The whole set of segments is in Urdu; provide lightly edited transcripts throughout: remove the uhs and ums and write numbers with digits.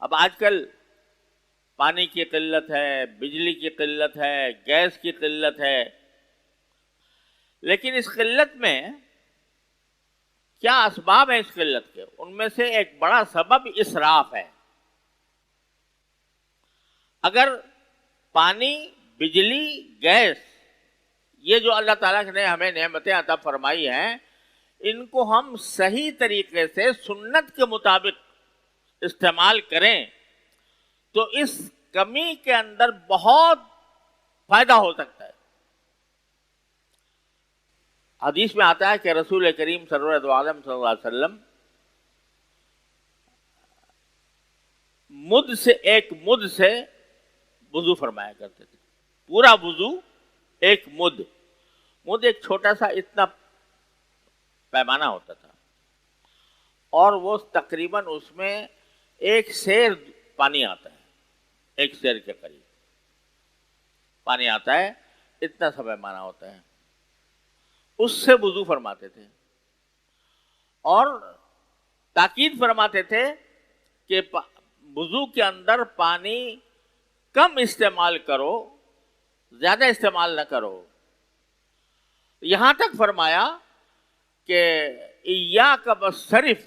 اب آج کل پانی کی قلت ہے، بجلی کی قلت ہے، گیس کی قلت ہے، لیکن اس قلت میں کیا اسباب ہیں اس قلت کے؟ ان میں سے ایک بڑا سبب اسراف ہے۔ اگر پانی، بجلی، گیس، یہ جو اللہ تعالیٰ نے ہمیں نعمتیں عطا فرمائی ہیں، ان کو ہم صحیح طریقے سے سنت کے مطابق استعمال کریں تو اس کمی کے اندر بہت فائدہ ہو سکتا ہے۔ حدیث میں آتا ہے کہ رسول کریم سرورت عالم صلی اللہ علیہ وسلم ایک مد سے وضو فرمایا کرتے تھے، پورا وضو ایک مد ایک چھوٹا سا اتنا پیمانہ ہوتا تھا، اور وہ تقریباً اس میں ایک سیر پانی آتا ہے، ایک سیر کے قریب پانی آتا ہے، اتنا سا پیمانہ ہوتا ہے، اس سے وضو فرماتے تھے، اور تاکید فرماتے تھے کہ وضو کے اندر پانی کم استعمال کرو، زیادہ استعمال نہ کرو۔ یہاں تک فرمایا کہ ایاک والصرف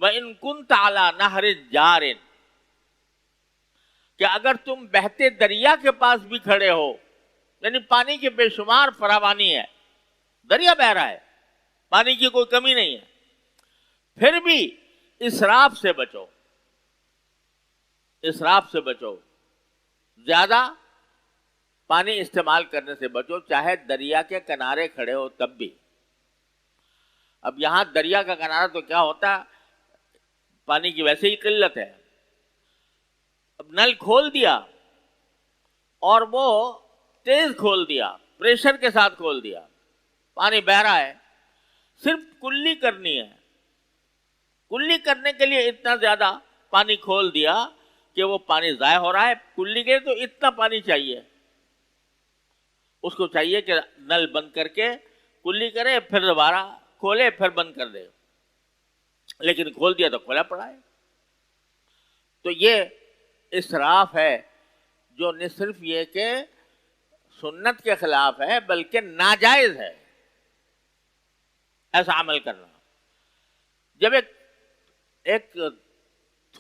وَإِن كُنْتَ عَلَى نَهْرٍ جَارٍ، کہ اگر تم بہتے دریا کے پاس بھی کھڑے ہو، یعنی پانی کی بے شمار فراوانی ہے، دریا بہہ رہا ہے، پانی کی کوئی کمی نہیں ہے، پھر بھی اسراف سے بچو، اسراف سے بچو، زیادہ پانی استعمال کرنے سے بچو، چاہے دریا کے کنارے کھڑے ہو تب بھی۔ اب یہاں دریا کا کنارہ تو کیا ہوتا ہے، پانی کی ویسے ہی قلت ہے، اب نل کھول دیا اور وہ تیز کھول دیا، پریشر کے ساتھ کھول دیا، پانی بہہ رہا ہے، صرف کلی کرنی ہے، کلی کرنے کے لیے اتنا زیادہ پانی کھول دیا کہ وہ پانی ضائع ہو رہا ہے، کلی کے تو اتنا پانی چاہیے، اس کو چاہیے کہ نل بند کر کے کلی کرے، پھر دوبارہ کھولے، پھر بند کر دے، لیکن کھول دیا تو کھولا پڑا ہے۔ تو یہ اسراف ہے، جو نہ صرف یہ کہ سنت کے خلاف ہے بلکہ ناجائز ہے ایسا عمل کرنا۔ جب ایک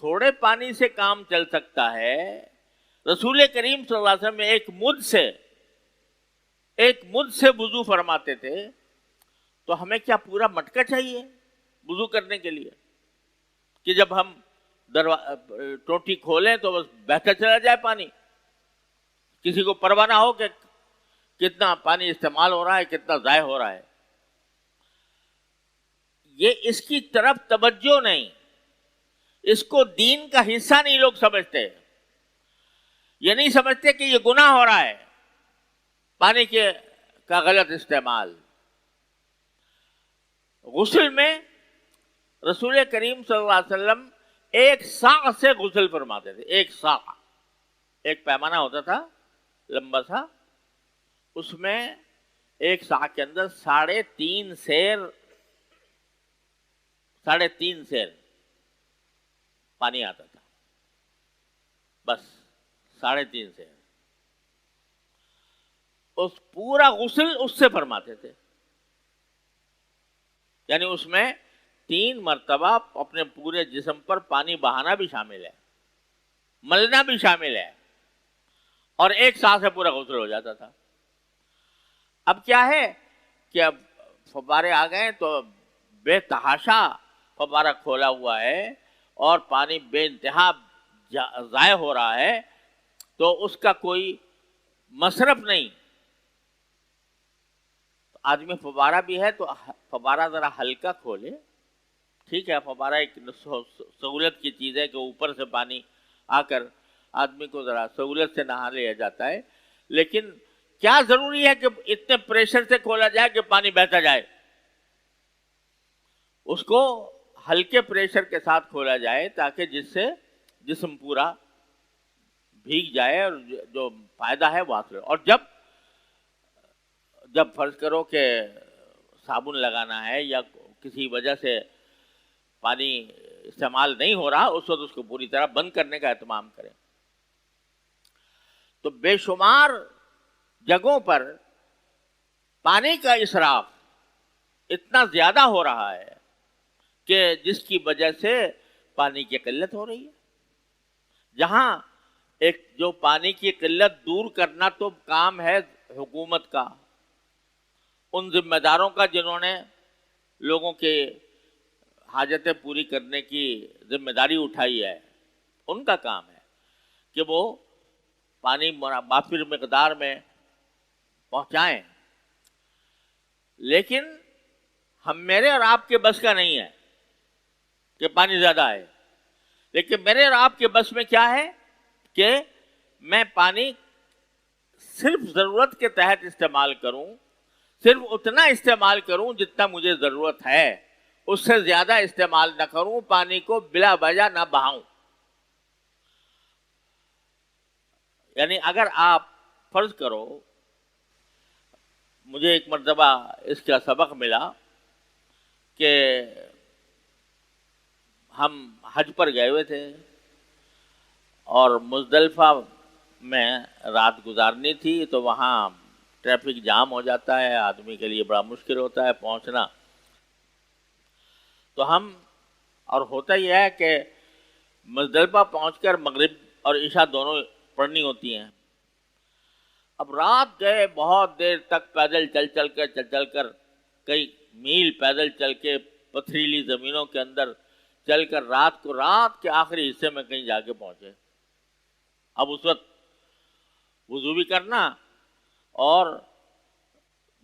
تھوڑے پانی سے کام چل سکتا ہے، رسول کریم صلی اللہ علیہ وسلم ایک مد سے وضو فرماتے تھے، تو ہمیں کیا پورا مٹکا چاہیے وضو کرنے کے لیے کہ جب ہم ٹوٹی کھولیں تو بس بہتا چلا جائے پانی، کسی کو پرواہ نہ ہو کہ کتنا پانی استعمال ہو رہا ہے، کتنا ضائع ہو رہا ہے؟ یہ اس کی طرف توجہ نہیں، اس کو دین کا حصہ نہیں لوگ سمجھتے، یہ نہیں سمجھتے کہ یہ گناہ ہو رہا ہے پانی کا غلط استعمال۔ غسل میں رسول کریم صلی اللہ علیہ وسلم ایک ساق سے غسل فرماتے تھے، ایک ساق، ایک پیمانہ ہوتا تھا لمبا سا، اس میں ایک ساق کے اندر 3.5 سیر پانی آتا تھا، بس 3.5 سیر، اس پورا غسل اس سے فرماتے تھے، یعنی اس میں 3 مرتبہ اپنے پورے جسم پر پانی بہانا بھی شامل ہے، ملنا بھی شامل ہے، اور ایک ساتھ سے پورا غسل ہو جاتا تھا۔ اب کیا ہے کہ اب فوارے آ گئے تو بے تحاشا فوارہ کھولا ہوا ہے اور پانی بے انتہا ضائع ہو رہا ہے، تو اس کا کوئی مصرف نہیں۔ آدمی فوارہ بھی ہے تو فوارہ ذرا ہلکا کھولے، ٹھیک ہے، فوارہ ایک سہولت کی چیز ہے کہ اوپر سے پانی آ کر آدمی کو ذرا سہولت سے نہا لیا جاتا ہے، لیکن کیا ضروری ہے کہ اتنے پریشر سے کھولا جائے کہ پانی بہتا جائے؟ اس کو ہلکے پریشر کے ساتھ کھولا جائے تاکہ جس سے جسم پورا بھیگ جائے اور جو فائدہ ہے وہ حاصل ہو۔ اور جب فرض کرو کہ صابن لگانا ہے یا کسی وجہ سے پانی استعمال نہیں ہو رہا اس وقت اس کو پوری طرح بند کرنے کا اہتمام کریں. تو بے شمار جگہوں پر پانی کا اسراف اتنا زیادہ ہو رہا ہے کہ جس کی وجہ سے پانی کی قلت ہو رہی ہے. جہاں ایک جو پانی کی قلت دور کرنا تو کام ہے حکومت کا، ان ذمہ داروں کا جنہوں نے لوگوں کے حاجتیں پوری کرنے کی ذمہ داری اٹھائی ہے، ان کا کام ہے کہ وہ پانی وافر مقدار میں پہنچائیں. لیکن میرے اور آپ کے بس کا نہیں ہے کہ پانی زیادہ ہے، لیکن میرے اور آپ کے بس میں کیا ہے کہ میں پانی صرف ضرورت کے تحت استعمال کروں، صرف اتنا استعمال کروں جتنا مجھے ضرورت ہے، اس سے زیادہ استعمال نہ کروں، پانی کو بلا وجہ نہ بہاؤں. یعنی اگر آپ فرض کرو، مجھے ایک مرتبہ اس کا سبق ملا کہ ہم حج پر گئے ہوئے تھے اور مزدلفہ میں رات گزارنی تھی، تو وہاں ٹریفک جام ہو جاتا ہے، آدمی کے لیے بڑا مشکل ہوتا ہے پہنچنا. تو اور ہوتا یہ ہے کہ مزدلفہ پہنچ کر مغرب اور عشاء دونوں پڑھنی ہوتی ہیں. اب رات گئے، بہت دیر تک پیدل چل کر کئی میل پیدل چل کے پتھریلی زمینوں کے اندر چل کر رات کے آخری حصے میں کہیں جا کے پہنچے. اب اس وقت وضو بھی کرنا اور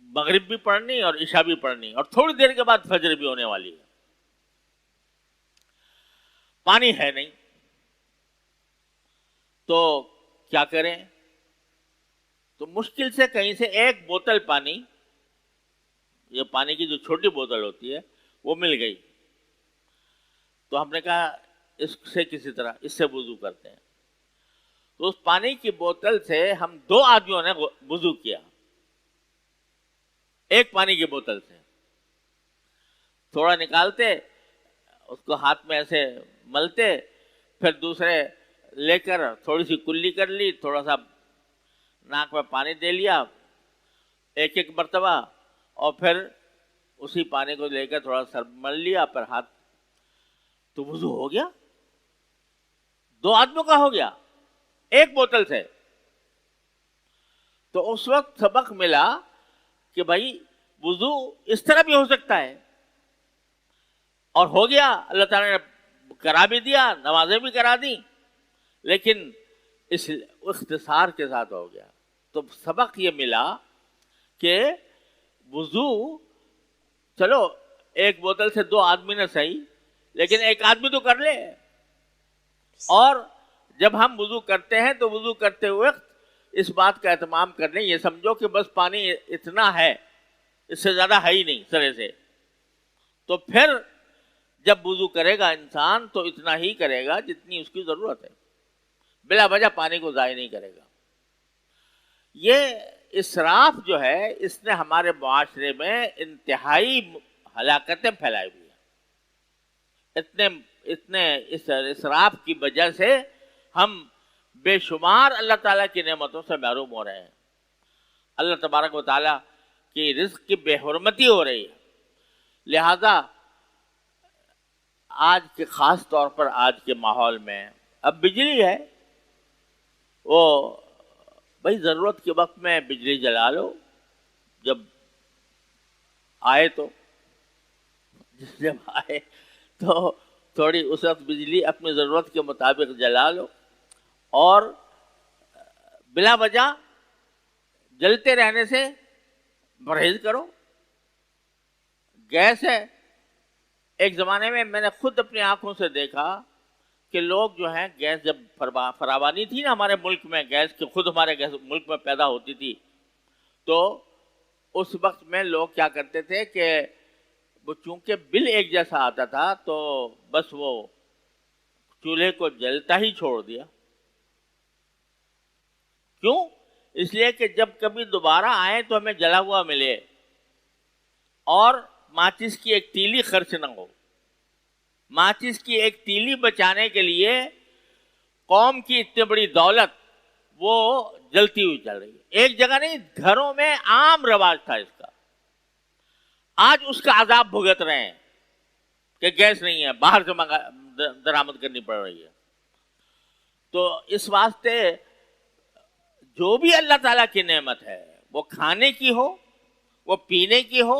مغرب بھی پڑھنی اور عشاء بھی پڑھنی، اور تھوڑی دیر کے بعد فجر بھی ہونے والی ہے. پانی ہے نہیں تو کیا کریں؟ تو مشکل سے کہیں سے ایک بوتل پانی، یہ پانی کی جو چھوٹی بوتل ہوتی ہے وہ مل گئی. تو ہم نے کہا اس سے کسی طرح اس سے وضو کرتے ہیں. تو اس پانی کی بوتل سے ہم 2 آدمیوں نے وضو کیا، ایک پانی کی بوتل سے. تھوڑا نکالتے، اس کو ہاتھ میں ایسے ملتے، پھر دوسرے لے کر تھوڑی سی کلی کر لی، تھوڑا سا ناک میں پانی دے لیا ایک مرتبہ، اور پھر اسی پانی کو لے کر تھوڑا سر مل لیا، پھر ہاتھ، تو وضو ہو گیا. 2 آدمیوں کا ہو گیا ایک بوتل سے. تو اس وقت سبق ملا کہ بھائی وضو اس طرح بھی ہو سکتا ہے، اور ہو گیا. اللہ تعالیٰ نے کرا بھی دیا، نمازیں بھی کرا دی، لیکن اس اختصار کے ساتھ ہو گیا. تو سبق یہ ملا کہ وضو چلو ایک بوتل سے 2 آدمی نے صحیح، لیکن ایک آدمی تو کر لے. اور جب ہم وضو کرتے ہیں تو وضو کرتے وقت اس بات کا اہتمام کر لیں، یہ سمجھو کہ بس پانی اتنا ہے، اس سے زیادہ ہے ہی نہیں سرے سے. تو پھر جب وضو کرے گا انسان تو اتنا ہی کرے گا جتنی اس کی ضرورت ہے، بلا وجہ پانی کو ضائع نہیں کرے گا. یہ اسراف جو ہے اس نے ہمارے معاشرے میں انتہائی ہلاکتیں پھیلائی ہوئی ہیں. اتنے اس اسراف کی وجہ سے ہم بے شمار اللہ تعالیٰ کی نعمتوں سے محروم ہو رہے ہیں. اللہ تبارک و تعالیٰ کی رزق کی بے حرمتی ہو رہی ہے. لہذا آج کے خاص طور پر آج کے ماحول میں اب بجلی ہے، وہ بھائی ضرورت کے وقت میں بجلی جلا لو، جب آئے تو جب آئے تو تھوڑی اس وقت بجلی اپنی ضرورت کے مطابق جلا لو، اور بلا وجہ جلتے رہنے سے پرہیز کرو. گیس ہے، ایک زمانے میں نے خود اپنی آنکھوں سے دیکھا کہ لوگ جو ہیں گیس جب فراوانی تھی نا ہمارے ملک میں، گیس کی خود ہمارے گیس ملک میں پیدا ہوتی تھی، تو اس وقت میں لوگ کیا کرتے تھے کہ وہ چونکہ بل ایک جیسا آتا تھا تو بس وہ چولہے کو جلتا ہی چھوڑ دیا. کیوں؟ اس لیے کہ جب کبھی دوبارہ آئے تو ہمیں جلا ہوا ملے اور ماچس کی ایک تیلی خرچ نہ ہو. ماچس کی ایک تیلی بچانے کے لیے قوم کی اتنی بڑی دولت وہ جلتی ہوئی چل رہی ہے. ایک جگہ نہیں، گھروں میں عام رواج تھا اس کا. آج اس کا عذاب بھگت رہے ہیں کہ گیس نہیں ہے، باہر سے درآمد کرنی پڑ رہی ہے. تو اس واسطے جو بھی اللہ تعالیٰ کی نعمت ہے، وہ کھانے کی ہو، وہ پینے کی ہو،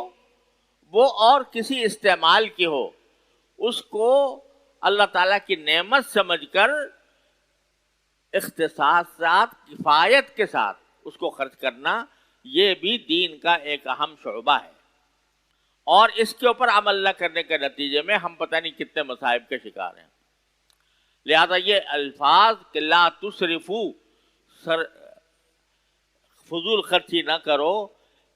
وہ اور کسی استعمال کی ہو، اس کو اللہ تعالیٰ کی نعمت سمجھ کر اختصاصات کفایت کے ساتھ اس کو خرچ کرنا، یہ بھی دین کا ایک اہم شعبہ ہے. اور اس کے اوپر عمل نہ کرنے کے نتیجے میں ہم پتہ نہیں کتنے مصائب کے شکار ہیں. لہذا یہ الفاظ کہ لا تسرفو، فضول خرچی نہ کرو،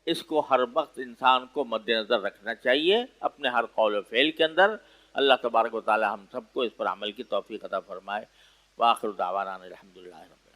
اس کو ہر وقت انسان کو مد نظر رکھنا چاہیے اپنے ہر قول و فعل کے اندر. اللہ تبارک و تعالی ہم سب کو اس پر عمل کی توفیق عطا فرمائے. وآخر دعوانا الحمدللہ رب